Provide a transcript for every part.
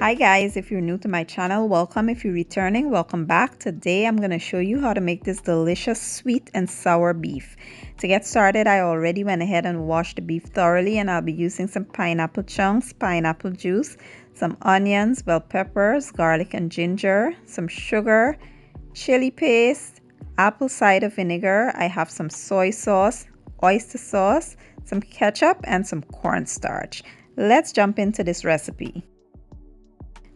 Hi guys, if you're new to my channel, welcome. If you're returning, welcome back. Today I'm going to show you how to make this delicious sweet and sour beef. To get started, I already went ahead and washed the beef thoroughly, and I'll be using some pineapple chunks, pineapple juice, some onions, bell peppers, garlic and ginger, some sugar, chili paste, apple cider vinegar. I have some soy sauce, oyster sauce, some ketchup, and some cornstarch. Let's jump into this recipe.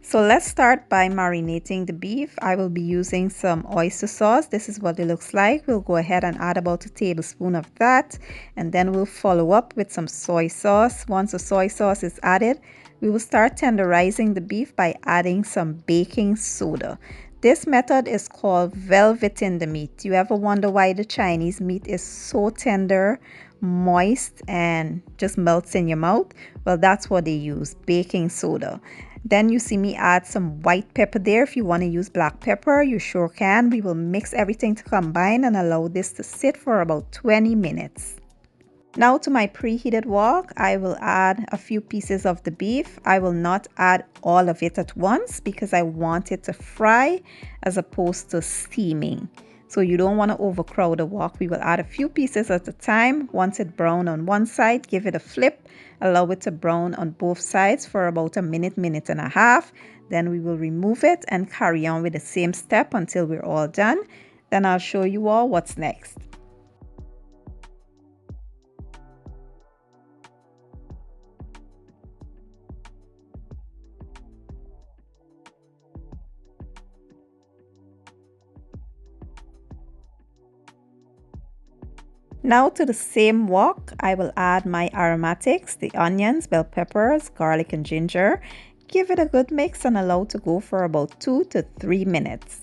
So let's start by marinating the beef. I will be using some oyster sauce. This is what it looks like. We'll go ahead and add about a tablespoon of that, and then we'll follow up with some soy sauce. Once the soy sauce is added, we will start tenderizing the beef by adding some baking soda. This method is called velveting the meat. You ever wonder why the Chinese meat is so tender, moist, and just melts in your mouth? Well, that's what they use, baking soda. Then you see me add some white pepper there. If you want to use black pepper, you sure can. We will mix everything to combine and allow this to sit for about 20 minutes. Now to my preheated wok, I will add a few pieces of the beef. I will not add all of it at once because I want it to fry as opposed to steaming. So you don't want to overcrowd the wok. We will add a few pieces at a time. Once it brown on one side, give it a flip. Allow it to brown on both sides for about a minute, minute and a half. Then we will remove it and carry on with the same step until we're all done. Then I'll show you all what's next. Now to the same wok, I will add my aromatics, the onions, bell peppers, garlic and ginger. Give it a good mix and allow to go for about 2 to 3 minutes.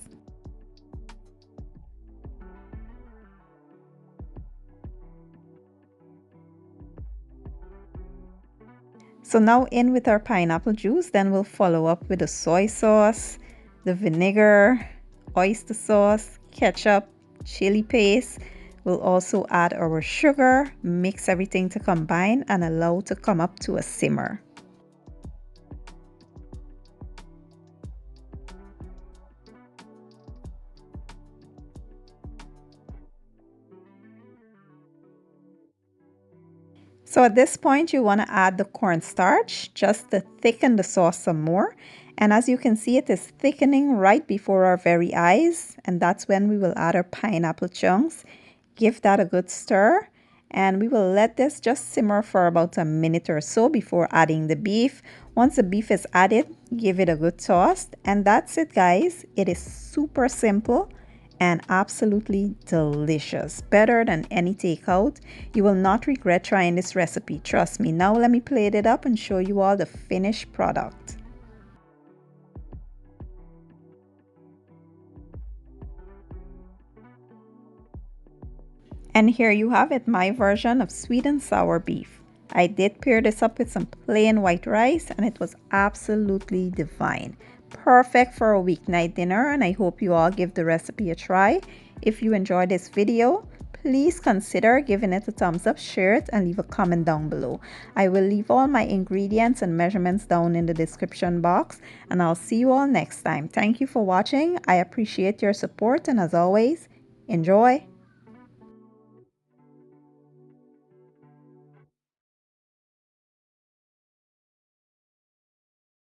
So now in with our pineapple juice, then we'll follow up with the soy sauce, the vinegar, oyster sauce, ketchup, chili paste. We'll also add our sugar, mix everything to combine and allow to come up to a simmer. So at this point, you want to add the cornstarch just to thicken the sauce some more. And as you can see, it is thickening right before our very eyes. And that's when we will add our pineapple chunks. Give that a good stir, and we will let this just simmer for about a minute or so before adding the beef. Once the beef is added, give it a good toss, and that's it, guys. It is super simple and absolutely delicious, better than any takeout. You will not regret trying this recipe, trust me. Now let me plate it up and show you all the finished product. And here you have it, my version of sweet and sour beef. I did pair this up with some plain white rice, and it was absolutely divine. Perfect for a weeknight dinner, and I hope you all give the recipe a try. If you enjoyed this video, please consider giving it a thumbs up, share it, and leave a comment down below. I will leave all my ingredients and measurements down in the description box, and I'll see you all next time. Thank you for watching. I appreciate your support, and as always, enjoy.